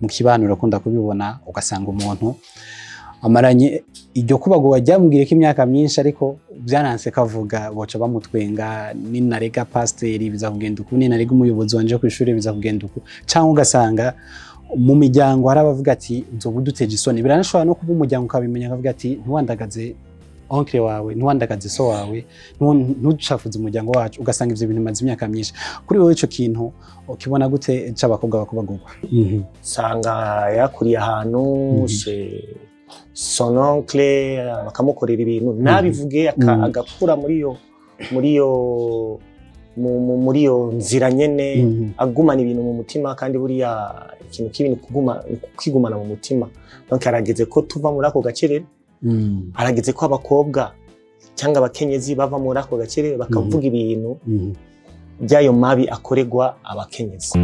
mu kibanuro akunda kubibona ugasanga umuntu amaranye iryo kubago wajyambwiye ko imyaka myinshi ariko byaranse kavuga boca bamutwenga ninarega pasiteri bizakugenda uku ninarega umuyobozi wanje ku ishuri bizakugenda uku cyangwa ugasanga mu miryango hari abavuga ati nzobuduteje isoni biranashobora no kuba umuryango ukabimenya akavuga ati ntiwandagaze onkle wawe ntiwandagaze so wawe ntucafuze umuryango wacu ugasanga ivyo bintu maze imyaka myinshi kuri wowe ico kintu ukibona gute c'abakobwa bakubagurwa sanga yakuriye ahantu son oncle bakamukorera ibintu nabivuge agakura muri yo nzira nyene agumana ibintu mu mutima kandi buriya ikintu kibintu kwigumana mu mutima donc arageze ko tuva muri ako gacerere arageze ko abakobwa cyangwa abakenyezi bava muri ako gacerere bakavuga ibintu byayo mabi akorerwa abakenyezi.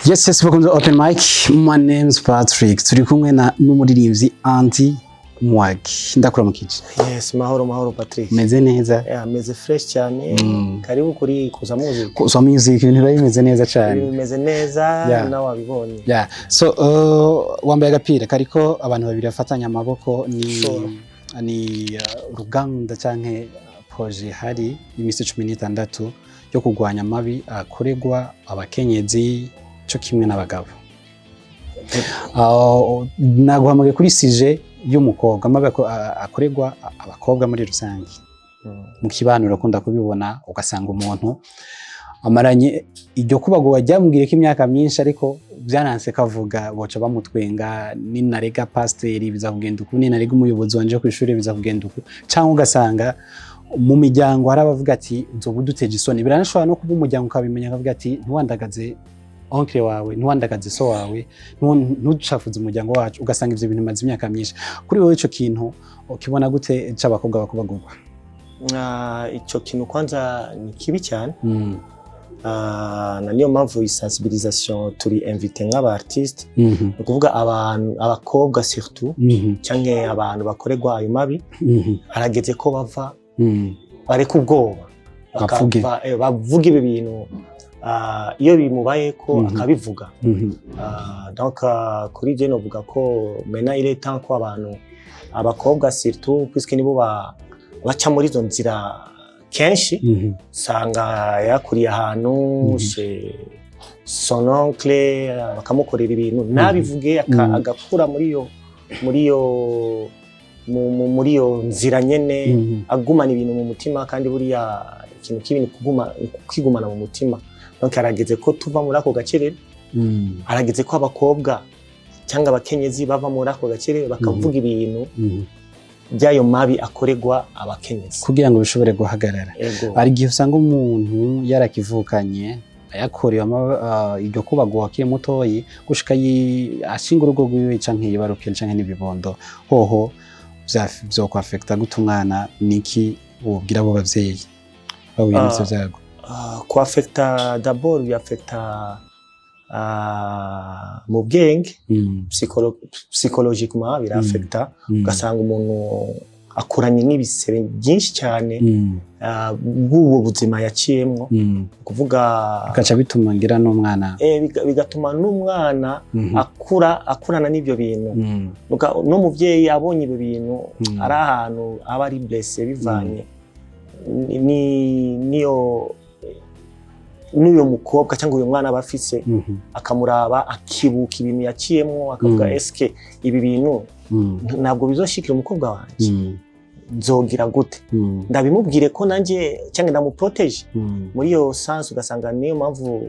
Yes, welcome to Open Mic. My name is Patrick. Turi kumwe na n'umuririmvyi Andymwag. Ndakuramukije. Yes, mahoro Patrick. Meze neza? Yeah, meze fresh cyane. Karibu kuri Kuza Music. Kuza Music ibintu bimeze neza cyane. Bimeze neza nawe wabibonye. Yeah. So wambaye agapira kariko abantu babiri bafatanya amaboko ni uruganda canke projet hari imisi 16 yo kugwanya amabi akorerwa abakenyezi cyo kimwe n'abagabo. Naguhamagaye kuri sije y'umukobwa amabi akorerwa abakobwa muri rusange. Mu kibanuro akunda kubibona ugasanga umuntu amaranye iryo kubago wajyambwiye ko imyaka myinshi ariko byaranse kavuga boca bamutwenga ninarega pasiteri bizakugenda uku ninarega umuyobozi wanje ku ishuri bizakugenda uku cyangwa ugasanga mu miryango hari abavuga ati nzobuduteje isoni biranashobora no kuba umuryango ukabimenya akavuga ati ntiwandagaze onkle wawe ntiwandagaze so wawe ntucafuze umuryango wacu ugasanga ivyo bintu maze imyaka myinshi kuri wowe ico kintu ukibona gute c'abakobwa bakubagurwa? Ico kintu kwanza ni kibi cyane na niyo mpamvu sensibilisation turi invité nk'aba artiste ukuvuga abakobwa surtout cyangwa abantu bakorerwa ayo mabi arageze ko bava bareka ubwoba bavuga ibi bintu iyo bimubaye ko akabivuga donc kuri je novuga ko mena il est temps ko abantu abakobwa surtout puisque nibo baca muri zo nzira kenshi sanga yakuriye ahantu son oncle bakamukorera ibintu nabivuge agakura muri yo nzira nyene agumana ibintu mu mutima kandi buriya ikintu kibintu kwigumana mu mutima donc arageze ko tuva muri ako gacerere arageze ko abakobwa cyangwa abakenyezi bava muri ako gacerere bakavuga ibintu byayo mabi akorerwa abakenyezi kugira ngo bishobore guhagarara. Ari gihe usanga umuntu yarakivukanye ayakorewe iryo kubago akiri mutoyi gushika ashinga urugo rwiwe canke yibarukira canke n'ibibondo hoho byo kwafecta gute umwana niki ubwira abo bavyeyi bawinze vyago? Kwafecta d'abord biafecta mu bwenge psychologiquement birafecta ugasanga umuntu akuranye n'ibisebe byinshi cyane bw'ubu buzima yaciyemwo kuvuga bikaca bituma ngira n'umwana bigatuma n'umwana akurana n'ibyo bintu no muvyeyi abonye ibyo bintu ari ahantu aba ari blessé bivanye n'uyo mukobwa cyangwa uyu mwana bafise akamuraba akibuka ibintu yaciyemwo akavuga eske ibi bintu ntabwo bizoshikira umukobwa wanje nzogira gute ndabimubwire ko nanje cyangwa ndamuprotege muri iyo sens ugasanga niyo mpamvu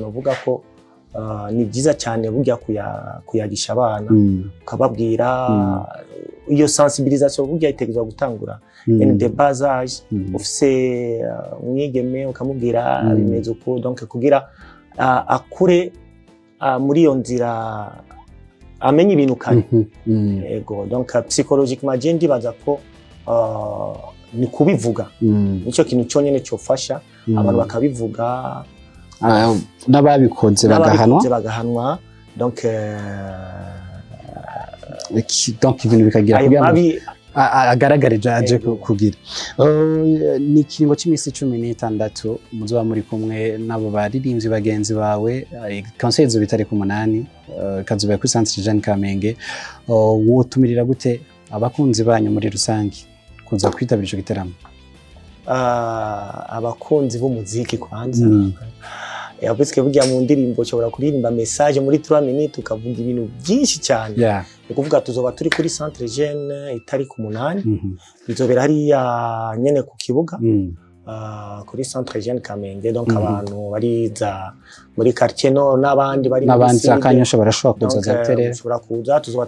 novuga ko ni byiza cyane burya kuyagisha abana ukababwira iyo sensibilisation burya itegezwa gutangura de bas âge ufise umwigeme ukamubwira bimeze uko donc kugira akure muri iyo nzira amenye ibintu kare ego donc psychologiquement je ndibaza ko ni kubivuga nicyo kintu cyonyine cyofasha abantu bakabivuga n'ababikoze bagahanwa donc ibintu bikagira kugira ngo agaragarije aje kugira ni ikiringo cy'iminsi 16 muzoba muri kumwe nabo baririmbyi bagenzi bawe concert zo bitari ku 8 kazuba ku Centre Jean Kamenge wotumirira gute abakunzi banyu muri rusangi kuza kwitabira ico giteramo abakunzi b'umuziki kwanza yavuze burya mu ndirimbo cyo kuririmba message muri 3 minutes ukavuga ibintu byinshi cyane ukuvuga tuzoba turi kuri Centre Jeune itari ku 8 bizobera hariya nyene ku kibuga kuri Centre Jeune Kamenge donc abantu bariza muri quartier no n'abandi bari n'abandi akanyosha barashobora kuza zatere ushobora kuza tuzoba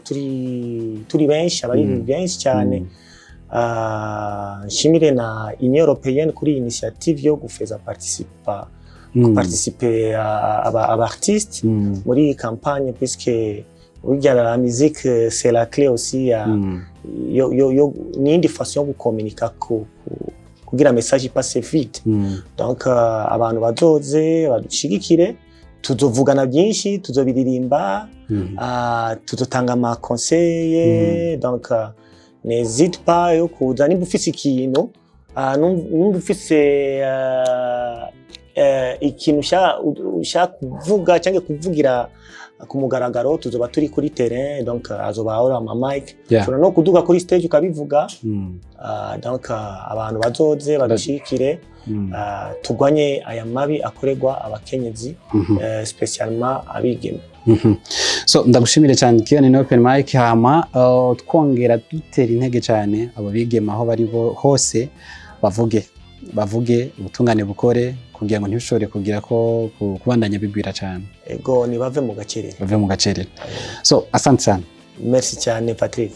turi benshi abari benshi cyane nshimire na Union Européenne kuri initiative yo gufeza participer aba artistes muri campagne puisque la musique c'est la clé aussi ni indi façon yo gucommuniquer kugira message passe vite donc abantu bazoze badushigikire tuzovugana byinshi tuzobiririmba tuzotanga ama conseils donc n'hésite pas yo kuza nimba ufise ikintu numva ufise ikintu ushaka kuvuga cyangwa kuvugira ku mugaragaro tuzoba turi kuri terrain donc azoba ahora ama mic tuna no kuduga kuri stage ukabivuga donc abantu bazoze badushikire turwanye aya mabi akorerwa abakenyezi spécialement abigeme so ndagushimire cyane kiyane no open mic hama twongera dutera intege cyane abo bigeme aho bari hose bavuge ubutungane bukore kugira ngo ntibishore kugira ko kubandanya bigwira cyane ego ni bave mu gacerere so asante cyane merci cyane Patrick